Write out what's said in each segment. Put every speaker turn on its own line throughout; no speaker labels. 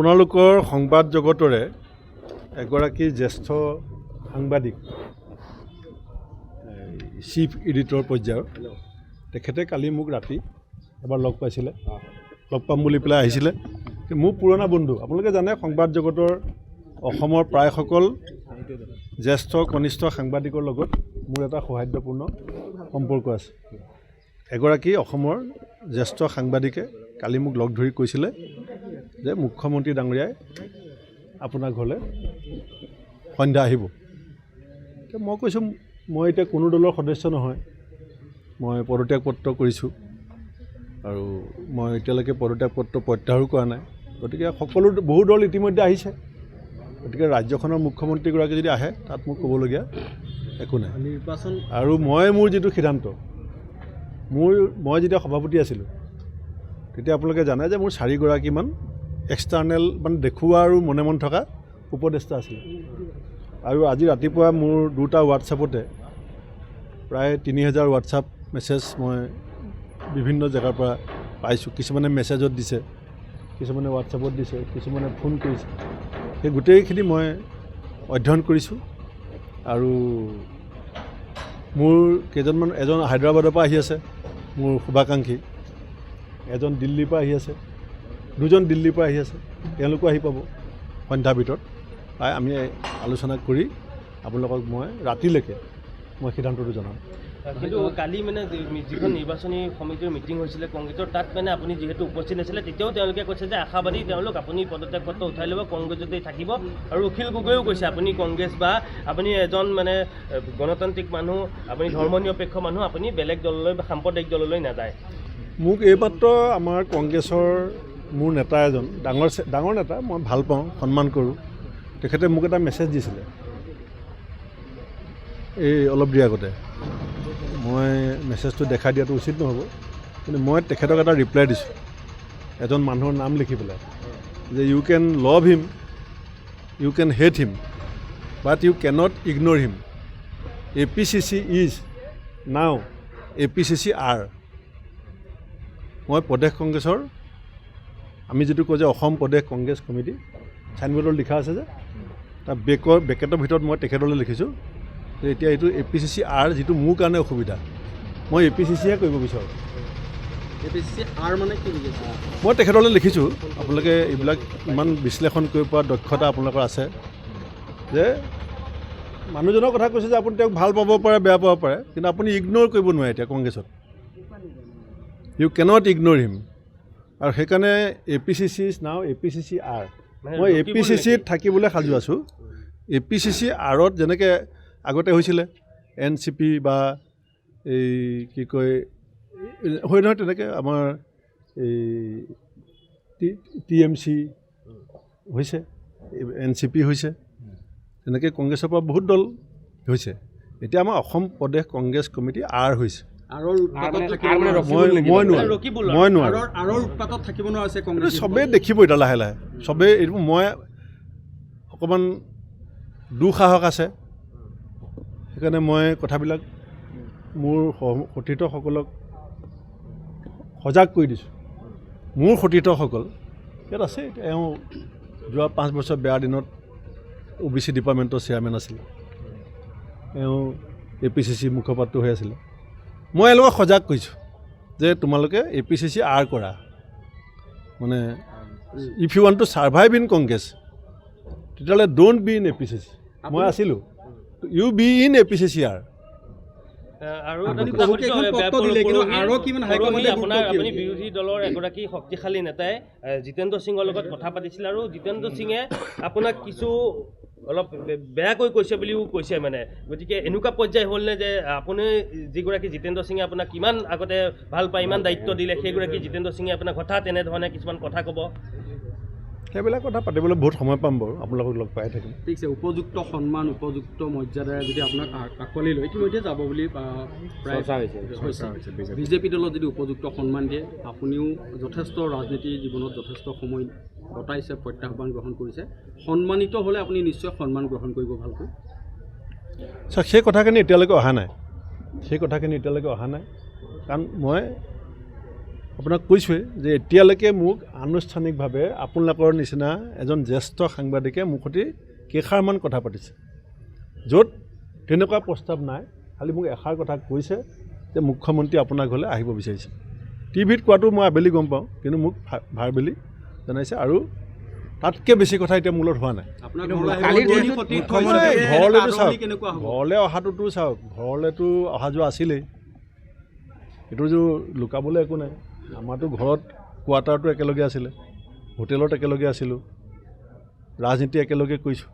আপোনালোকৰ সংবাদ জগতৰে এগৰাকী জ্যেষ্ঠ সাংবাদিক চিফ এডিটৰ পৰ্যায়ৰ তেখেতে কালি মোক ৰাতি এবাৰ লগ পাইছিলে, লগ পাম বুলি পেলাই আহিছিলে। মোৰ পুৰণা বন্ধু, আপোনালোকে জানে সংবাদ জগতৰ অসমৰ প্ৰায় সকল জ্যেষ্ঠ কনিষ্ঠ সাংবাদিকৰ লগত মোৰ এটা সৌহাৰ্দ্যপূৰ্ণ সম্পৰ্ক আছে। এগৰাকী অসমৰ জ্যেষ্ঠ সাংবাদিকে কালি মোক লগ ধৰি কৈছিলে যে মুখ্যমন্ত্ৰী ডাঙৰীয়াই আপোনাৰ ঘৰলৈ সন্ধ্যা আহিব। মই কৈছোঁ মই এতিয়া কোনো দলৰ সদস্য নহয়, মই পদত্যাগ পত্ৰ কৰিছোঁ আৰু মই এতিয়ালৈকে পদত্যাগ পত্ৰ প্ৰত্যাহাৰো কৰা নাই। গতিকে সকলো বহু দল ইতিমধ্যে আহিছে, গতিকে ৰাজ্যখনৰ মুখ্যমন্ত্ৰীগৰাকী যদি আহে তাত মোক ক'বলগীয়া একো নাই। নিৰ্বাচন আৰু মোৰ যিটো সিদ্ধান্ত, মই যেতিয়া সভাপতি আছিলোঁ তেতিয়া আপোনালোকে জানে যে মোৰ 4গৰাকীমান এক্সটাৰ্নেল মানে দেখুওৱা আৰু মনে মন থকা উপদেষ্টা আছিলে। আৰু আজি ৰাতিপুৱা মোৰ 2টা হোৱাটছআপতে প্ৰায় 3000 হোৱাটছআপ মেছেজ মই বিভিন্ন জেগাৰ পৰা পাইছোঁ। কিছুমানে মেছেজত দিছে, কিছুমানে হোৱাটছআপত দিছে, কিছুমানে ফোন কৰিছে। সেই গোটেইখিনি মই অধ্যয়ন কৰিছোঁ। আৰু মোৰ কেইজনমান, এজন হায়দৰাবাদৰ পৰা আহি আছে মোৰ শুভাকাংক্ষী, এজন দিল্লীৰ পৰা আহি আছে, 2জন দিল্লীৰ পৰা আহি আছে, তেওঁলোকো আহি পাব সন্ধ্যাৰ ভিতৰত। প্ৰায় আমি আলোচনা কৰি আপোনালোকক মই ৰাতিলৈকে মই সিদ্ধান্তটো জনাম।
কিন্তু কালি মানে যিখন নিৰ্বাচনী সমিতিৰ মিটিং হৈছিলে কংগ্ৰেছৰ, তাত মানে আপুনি যিহেতু উপস্থিত নাছিলে, তেতিয়াও তেওঁলোকে কৈছে যে আশাবাদী তেওঁলোক, আপুনি পদত্যাগ পত্ৰ উঠাই ল'ব, কংগ্ৰেছতেই থাকিব। আৰু অখিল গগৈও কৈছে আপুনি কংগ্ৰেছ বা আপুনি এজন মানে গণতান্ত্ৰিক মানুহ, আপুনি ধৰ্মনিৰপেক্ষ মানুহ, আপুনি বেলেগ দললৈ বা সাম্প্ৰদায়িক দললৈ নাযায়।
মোক এইমাত্ৰ আমাৰ কংগ্ৰেছৰ মোৰ নেতা এজন, ডাঙৰ নেতা, মই ভাল পাওঁ, সন্মান কৰোঁ, তেখেতে মোক এটা মেছেজ দিছিলে এই অলপ দেৰি আগতে। মই মেছেজটো দেখাই দিয়াটো উচিত নহ'ব, কিন্তু মই তেখেতক এটা ৰিপ্লাই দিছোঁ এজন মানুহৰ নাম লিখি পেলাই, যে you can love him, you can hate him, but you can't ignore him. APCC is now APCC R. মই প্ৰদেশ কংগ্ৰেছৰ, আমি যিটো কওঁ যে অসম প্ৰদেশ কংগ্ৰেছ কমিটি, চাইনবোৰ্ডত লিখা আছে যে, তাৰ বেকেটৰ ভিতৰত মই তেখেতলৈ লিখিছোঁ যে এতিয়া এইটো APCC আৰ, যিটো মোৰ কাৰণে অসুবিধা, মই APCCহে কৰিব বিচাৰোঁ।
APCC আৰ মানে কি বুজিছে?
মই তেখেতলৈ লিখিছোঁ, আপোনালোকে এইবিলাক ইমান বিশ্লেষণ কৰিব পৰা দক্ষতা আপোনালোকৰ আছে, যে মানুহজনৰ কথা কৈছে যে আপুনি তেওঁক ভাল পাব পাৰে, বেয়া পাব পাৰে, কিন্তু আপুনি ইগন'ৰ কৰিব নোৱাৰে এতিয়া কংগ্ৰেছত। ইউ কেনট ইগন'ৰ হিম। আৰু সেইকাৰণে APCC is now APCC R. মই APCCত থাকিবলৈ সাজু আছোঁ। APCC আৰত যেনেকৈ আগতে হৈছিলে NCP বা এই কি কয় হয় নহয়, তেনেকৈ আমাৰ এই TMC হৈছে, NCP হৈছে, তেনেকৈ কংগ্ৰেছৰ পৰা বহুত দল হৈছে। এতিয়া আমাৰ অসম প্ৰদেশ কংগ্ৰেছ কমিটি আৰ হৈছে। চবেই দেখিব এতিয়া লাহে লাহে, চবেই এইটো, মই অকণমান দুঃসাহস আছে, সেইকাৰণে মই কথাবিলাক মোৰ সতীৰ্থসকলক সজাগ কৰি দিছোঁ। মোৰ সতীৰ্থসকল ইয়াত আছে, এওঁ যোৱা 5 বছৰ বেয়া দিনত OBC ডিপাৰ্টমেণ্টৰ চেয়াৰমেন আছিলে, এওঁ APCC মুখপাত্ৰ হৈ আছিলে। মই এওঁলোকক সজাগ কৰিছোঁ যে তোমালোকে APCC আৰ কৰা, মানে if you want to survive in Congress তেতিয়াহ'লে ডোণ্ট বি ইন APCC। মই আছিলোঁ, you be in APCC R.
আৰু আপুনি বিৰোধী দলৰ এগৰাকী শক্তিশালী নেতাই জিতেন্দ্ৰ সিঙৰ লগত কথা পাতিছিলে, আৰু জিতেন্দ্ৰ সিঙে আপোনাক কিছু অলপ বেয়াকৈ কৈছে বুলিও কৈছে মানে। গতিকে এনেকুৱা পৰ্যায় হ'লনে যে আপুনি যিগৰাকী জিতেন্দ্ৰ সিঙে আপোনাক কিমান আগতে ভাল পায়, ইমান দায়িত্ব দিলে, সেইগৰাকী জিতেন্দ্ৰ সিঙে আপোনাক হঠাৎ তেনেধৰণে কিছুমান কথা ক'ব?
সেইবিলাক কথা পাতিবলৈ বহুত সময় পাম বাৰু, আপোনালোকক লগ পাই থাকিম।
ঠিক আছে, উপযুক্ত সন্মান, উপযুক্ত মৰ্যাদাৰে যদি আপোনাক আঁকোৱালি লয়, ইতিমধ্যে যাব বুলি প্ৰায় বিজেপি দলত যদি উপযুক্ত সন্মান দিয়ে, আপুনিও যথেষ্ট ৰাজনীতি জীৱনত যথেষ্ট সময় কটাইছে, প্ৰত্যাহ্বান গ্ৰহণ কৰিছে, সন্মানিত হ'লে আপুনি নিশ্চয় সন্মান গ্ৰহণ কৰিব ভালকৈ।
সেই কথাখিনি এতিয়ালৈকে অহা নাই, কাৰণ মই আপোনাক কৈছোঁৱে যে এতিয়ালৈকে মোক আনুষ্ঠানিকভাৱে আপোনালোকৰ নিচিনা এজন জ্যেষ্ঠ সাংবাদিকে মোক সৈতে কেইষাৰমান কথা পাতিছে, য'ত তেনেকুৱা প্ৰস্তাৱ নাই। খালি মোক এষাৰ কথা কৈছে যে মুখ্যমন্ত্ৰী আপোনাৰ ঘৰলৈ আহিব বিচাৰিছে। টিভিত কোৱাটো মই আবেলি গম পাওঁ, কিন্তু মোক ভাৰবেলি জনাইছে। আৰু তাতকৈ বেছি কথা এতিয়া মোৰ লগত হোৱা নাই। ঘৰলৈতো চাওক, ঘৰলৈ অহাটোতো চাওক, ঘৰলৈতো অহা যোৱা আছিলেই, এইটো লুকাবলৈ একো নাই। আমাৰতো ঘৰত কোৱাৰ্টাৰটো একেলগে আছিলে, হোটেলত একেলগে আছিলোঁ, ৰাজনীতি একেলগে কৰিছোঁ।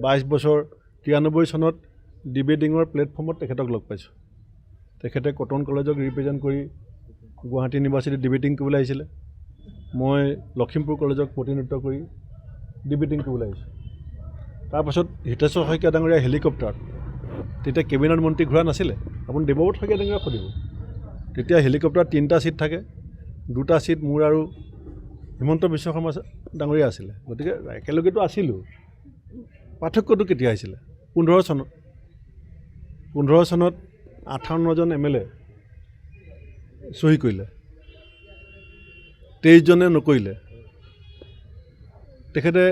22 বছৰ 93 চনত ডিবেটিঙৰ প্লেটফৰ্মত তেখেতক লগ পাইছোঁ। তেখেতে কটন কলেজক ৰিপ্ৰেজেণ্ট কৰি গুৱাহাটী ইউনিভাৰ্চিটিত ডিবেটিং কৰিবলৈ আহিছিলে। মই লখিমপুৰ কলেজক প্ৰতিনিধিত্ব কৰি ডিবেটিং কৰিবলৈ আহিছোঁ। তাৰপাছত হিতেশ্বৰ শইকীয়া ডাঙৰীয়া হেলিকপ্টাৰত, তেতিয়া কেবিনেট মন্ত্ৰী ঘূৰা নাছিলে, আপুনি দেৱব্ৰত শইকীয়া ডাঙৰীয়াক সুধিব। তেতিয়া হেলিকপ্টাৰত 3টা ছিট থাকে, 2টা ছিট মোৰ আৰু হিমন্ত বিশ্ব শৰ্মা ডাঙৰীয়া আছিলে। গতিকে একেলগেতো আছিলোঁ। পাৰ্থক্যটো কেতিয়া আহিছিলে? 15 চনত 58জন MLA চহী কৰিলে, 23জনে নকৰিলে, তেখেতে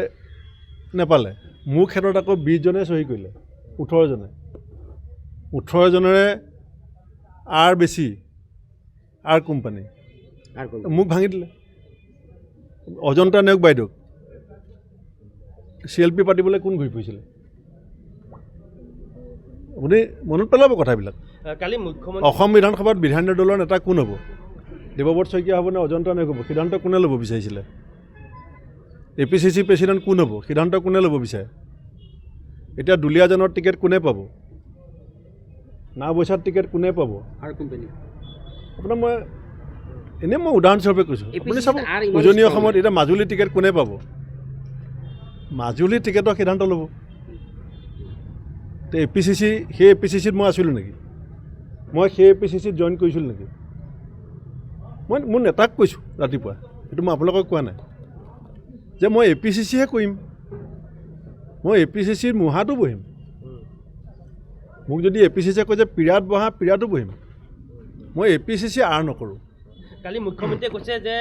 নেপালে। মোৰ ক্ষেত্ৰত আকৌ 20জনে চহী কৰিলে, 18জনেৰে আৰ বেছি, আৰ কোম্পানী মোক ভাঙি দিলে। অজন্তা নেওগ বাইদেউক CLP পাতিবলৈ কোন ঘূৰি ফুৰিছিলে? আপুনি মনত পেলাব কথাবিলাক।
কালি মুখ্যমন্ত্ৰী
অসম বিধানসভাত বিধায়িনী দলৰ নেতা কোন হ'ব? দেৱব্ৰত শইকীয়া হ'ব নে অজন্তা নেওগ হ'ব? সিদ্ধান্ত কোনে ল'ব বিচাৰিছিলে? APCC প্ৰেচিডেণ্ট কোন হ'ব? সিদ্ধান্ত কোনে ল'ব বিচাৰে? এতিয়া দুলীয়াজানৰ টিকেট কোনে পাব? নাওবৈচাৰ টিকেট কোনে পাব?
আৰু কোম্পানী
আপোনাৰ মই উদাহৰণস্বৰূপে কৈছোঁ। আপুনি চাব, উজনি অসমত এতিয়া মাজুলী টিকেট কোনে পাব? মাজুলী টিকেটৰ সিদ্ধান্ত ল'ব। তো APCC, সেই APCCত মই আছিলোঁ নেকি? মই সেই APCCত জইন কৰিছিলোঁ নেকি? মই মোৰ নেতাক কৈছোঁ ৰাতিপুৱা, সেইটো মই আপোনালোকক কোৱা নাই যে মই APCCহে কৰিম, মই APCCৰ মুহাটো বহিম। মোক যদি APCCয়ে কয় যে পিৰাত বহা, পিৰাটো বহিম। মই APCC আৰ নকৰোঁ।
কালি মুখ্যমন্ত্ৰীয়ে কৈছে যে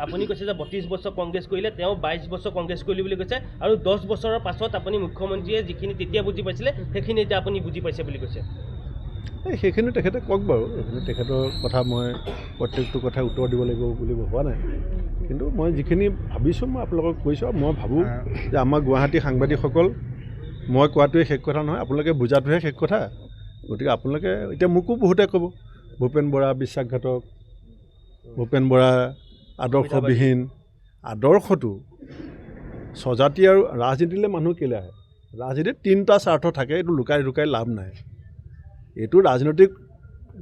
আপুনি কৈছে যে 32 বছৰ কংগ্ৰেছ কৰিলে, 22 বছৰ কংগ্ৰেছ কৰিলোঁ বুলি কৈছে, আৰু 10 বছৰৰ পাছত আপুনি মুখ্যমন্ত্ৰীয়ে যিখিনি তেতিয়া বুজি পাইছিলে সেইখিনি এতিয়া আপুনি বুজি পাইছে বুলি কৈছে।
সেইখিনি তেখেতে কওক বাৰু, সেইখিনি তেখেতৰ কথা মই প্ৰত্যেকটো কথাই উত্তৰ দিব লাগিব বুলি হোৱা নাই। কিন্তু মই যিখিনি ভাবিছোঁ মই আপোনালোকক কৈছোঁ। মই ভাবোঁ যে আমাৰ গুৱাহাটী সাংবাদিকসকল, মই কোৱাটোৱে শেষ কথা নহয়, আপোনালোকে বুজাটোহে শেষ কথা। গতিকে আপোনালোকে এতিয়া মোকো বহুতে ক'ব ভূপেন বৰা বিশ্বাসঘাতক, ভূপেন বৰা আদৰ্শবিহীন। আদৰ্শটো স্বজাতি আৰু ৰাজনীতিলৈ মানুহ কেলৈ আহে? ৰাজনীতিত 3টা স্বাৰ্থ থাকে, এইটো লুকাই লাভ নাই। এইটো ৰাজনৈতিক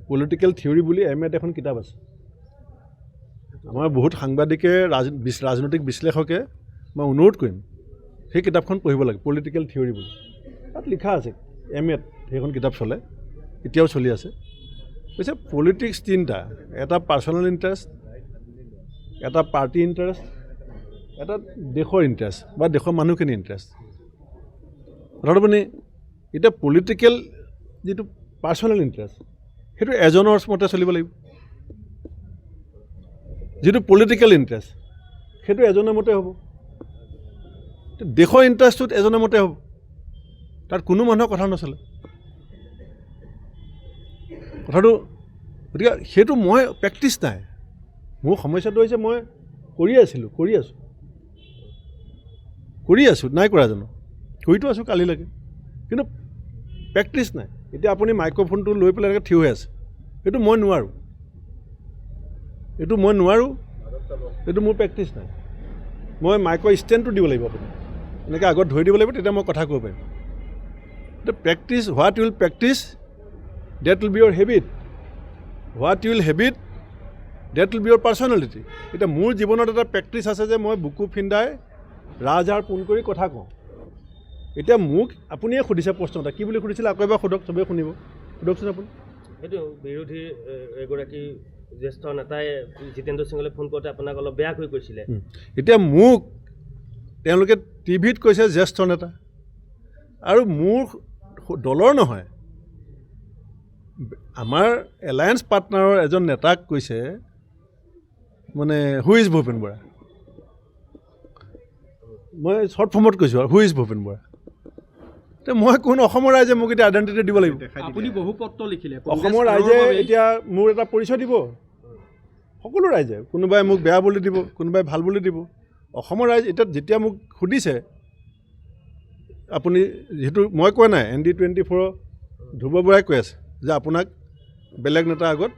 পলিটিকেল থিয়ৰী বুলি MAত এখন কিতাপ আছে। আমাৰ বহুত সাংবাদিকে ৰাজনৈতিক বিশ্লেষকে মই অনুৰোধ কৰিম সেই কিতাপখন পঢ়িব লাগে, পলিটিকেল থিয়ৰী বুলি। তাত লিখা আছে, MAত সেইখন কিতাপ চলে, এতিয়াও চলি আছে। কৈছে পলিটিক্স 3টা, এটা পাৰ্চনেল ইণ্টাৰেষ্ট, এটা পাৰ্টি ইণ্টাৰেষ্ট, এটা দেশৰ ইণ্টাৰেষ্ট বা দেশৰ মানুহখিনিৰ ইণ্টাৰেষ্ট। কথাটো মানে এতিয়া পলিটিকেল যিটো পাৰ্চনেল ইণ্টাৰেষ্ট, সেইটো এজনৰ মতে চলিব লাগিব। যিটো পলিটিকেল ইণ্টাৰেষ্ট, সেইটো এজনৰ মতে হ'ব। দেশৰ ইণ্টাৰেষ্টটোত এজনৰ মতে হ'ব, তাত কোনো মানুহৰ কথা নচলে। কথাটো গতিকে সেইটো মই প্ৰেক্টিছ নাই। মোৰ সমস্যাটো হৈছে মই কৰি আছোঁ, নাই কৰা জানো? কৰিতো আছোঁ কালিলৈকে, কিন্তু প্ৰেক্টিছ নাই। এতিয়া আপুনি মাইক্ৰফোনটো লৈ পেলাই এনেকৈ থিয় হৈ আছে, এইটো মই নোৱাৰোঁ, এইটো মোৰ প্ৰেক্টিছ নাই। মই মাইকৰ ষ্টেণ্ডটো দিব লাগিব, আপুনি এনেকৈ আগত ধৰি দিব লাগিব, তেতিয়া মই কথা ক'ব পাৰিম। এতিয়া practice, what you will practice that will be your habit, what you will habit that will be your personality. এতিয়া মোৰ জীৱনত এটা প্ৰেক্টিছ আছে যে মই বুকু ফিন্দাই ৰাজহাড় পোন কৰি কথা কওঁ। এতিয়া মোক আপুনিয়ে সুধিছে প্ৰশ্ন এটা, কি বুলি সুধিছিলে আকৌ এবাৰ সোধক, চবেই শুনিব, সোধকচোন আপুনি।
সেইটো বিৰোধী এগৰাকী জ্যেষ্ঠ নেতাই জিতেন্দ্ৰ সিঙলৈ ফোন কৰোঁতে আপোনাক অলপ বেয়াকৈ কৈছিলে।
এতিয়া মোক তেওঁলোকে টিভিত কৈছে জ্যেষ্ঠ নেতা, আৰু মোৰ দলৰ নহয়, আমাৰ এলায়েন্স পাৰ্টনাৰৰ এজন নেতাক কৈছে মানে হু ইজ ভূপেন বৰা মই শ্বৰ্ট ফৰ্মত কৈছোঁ আৰু হু ইজ ভূপেন বৰা তে মই কোন অসমৰ ৰাইজে মোক এতিয়া আইডেণ্টিটি দিব লাগিব
আপুনি বহু পত্ৰ লিখিলে
অসমৰ ৰাইজে এতিয়া মোৰ এটা পৰিচয় দিব সকলো ৰাইজে কোনোবাই মোক বেয়া বুলি দিব কোনোবাই ভাল বুলি দিব অসমৰ ৰাইজ এতিয়া যেতিয়া মোক সুধিছে আপুনি যিহেতু মই কোৱা নাই ND24 ধ্ৰুৱ বৰাই কৈ আছে যে আপোনাক বেলেগ নেতাৰ আগত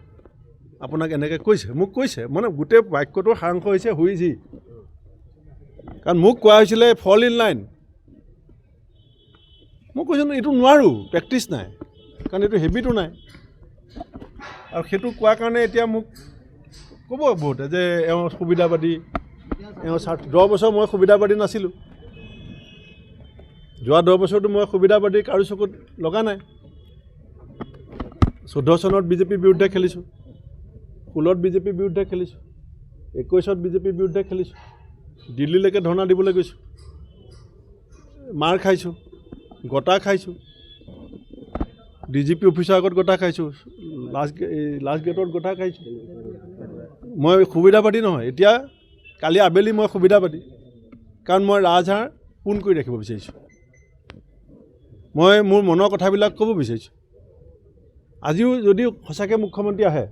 আপোনাক এনেকৈ কৈছে মোক কৈছে মানে গোটেই বাক্যটোৰ সাৰাংশ হৈছে হু ইজ হি কাৰণ মোক কোৱা হৈছিলে ফল ইন লাইন মই কৈছোঁ এইটো নোৱাৰোঁ প্ৰেক্টিচ নাই কাৰণ এইটো হেবিটো নাই আৰু সেইটো কোৱাৰ কাৰণে এতিয়া মোক ক'ব বহুতে যে এওঁ সুবিধাবাদী এওঁ 10 বছৰ মই সুবিধাবাদী নাছিলোঁ যোৱা 10 বছৰটো মই সুবিধাবাদী কাৰো চকুত লগা নাই 14 চনত বিজেপিৰ বিৰুদ্ধে খেলিছোঁ 16ত বিজেপিৰ বিৰুদ্ধে খেলিছোঁ 21ত বিজেপিৰ বিৰুদ্ধে খেলিছোঁ দিল্লীলৈকে ধৰ্ণা দিবলৈ গৈছোঁ মাৰ খাইছোঁ গটা খাইছোঁ DGP অফিচৰ আগত গটা খাইছোঁ লাষ্ট গেটত গটা খাইছোঁ মই সুবিধাবাদী নহয় এতিয়া কালি আবেলি মই সুবিধাবাদী কাৰণ মই ৰাজহাড় পোন কৰি ৰাখিব বিচাৰিছোঁ মই মোৰ মনৰ কথাবিলাক ক'ব বিচাৰিছোঁ আজিও যদি সঁচাকৈ মুখ্যমন্ত্ৰী আহে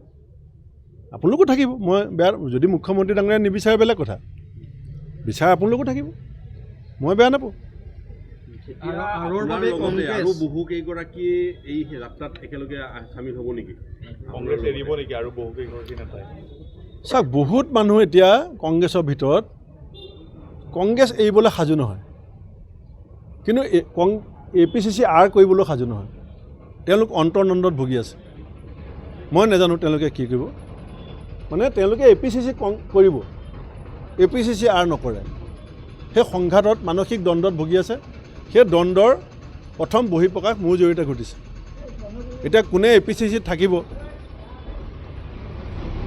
আপোনালোকো থাকিব মই বেয়া যদি মুখ্যমন্ত্ৰী ডাঙৰীয়া নিবিচাৰে বেলেগ কথা বিচাৰে আপোনালোকো থাকিব মই বেয়া নাপাওঁ
আৰু বহু কেইগৰাকীয়ে এই যাত্ৰাত একেলগে চামিল হ'ব নেকি কংগ্ৰেছ এৰিব নেকি আৰু বহু কেইগৰাকী নেতাই
চাওক বহুত মানুহ এতিয়া কংগ্ৰেছৰ ভিতৰত কংগ্ৰেছ এৰিবলৈ সাজু নহয় কিন্তু APCC আৰ কৰিবলৈ সাজু নহয় তেওঁলোক অন্তৰ্নন্দত ভুগি আছে মই নাজানো তেওঁলোকে কি কৰিব মানে তেওঁলোকে APCC কৰিব APCC আৰ নকৰে সেই সংঘাতত মানসিক দ্বন্দ্বত ভুগি আছে সেই দ্বন্দ্বৰ প্ৰথম বহিঃপ্ৰকাশ মোৰ জৰিয়তে ঘটিছে এতিয়া কোনে APCC থাকিব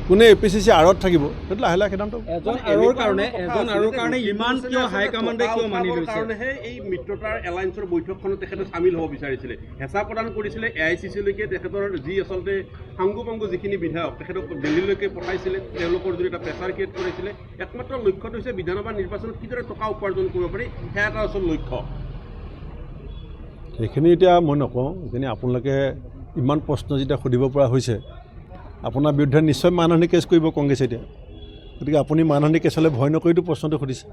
কোনে APCC আৰত থাকিব সেইটো লাহে লাহে সিদ্ধান্ত
এজন আৰৰ কাৰণে ইমান কিয় হাইকমাণ্ডে কিয় মানি লৈছে
কাৰণেহে এই মিত্ৰতাৰ এলায়েন্সৰ বৈঠকখনত তেখেতে চামিল হ'ব বিচাৰিছিলে হেঁচা প্ৰদান কৰিছিলে AICC-লৈকে তেখেতৰ যি আচলতে সাংগোপাংগ যিখিনি বিধায়ক তেখেতক দিল্লীলৈকে পঠাইছিলে তেওঁলোকৰ যদি এটা প্ৰেছাৰ ক্ৰিয়েট কৰিছিলে একমাত্ৰ লক্ষ্যটো হৈছে বিধানসভা নিৰ্বাচনত কিদৰে টকা উপাৰ্জন কৰিব পাৰি সেয়া এটা আচল লক্ষ্য
সেইখিনি এতিয়া মই নকওঁ এইখিনি আপোনালোকে ইমান প্ৰশ্ন যেতিয়া সুধিব পৰা হৈছে আপোনাৰ বিৰুদ্ধে নিশ্চয় মানহানি কেছ কৰিব কংগ্ৰেছে এতিয়া গতিকে আপুনি মানহানি কেছলৈ ভয় নকৰিতো প্ৰশ্নটো সুধিছে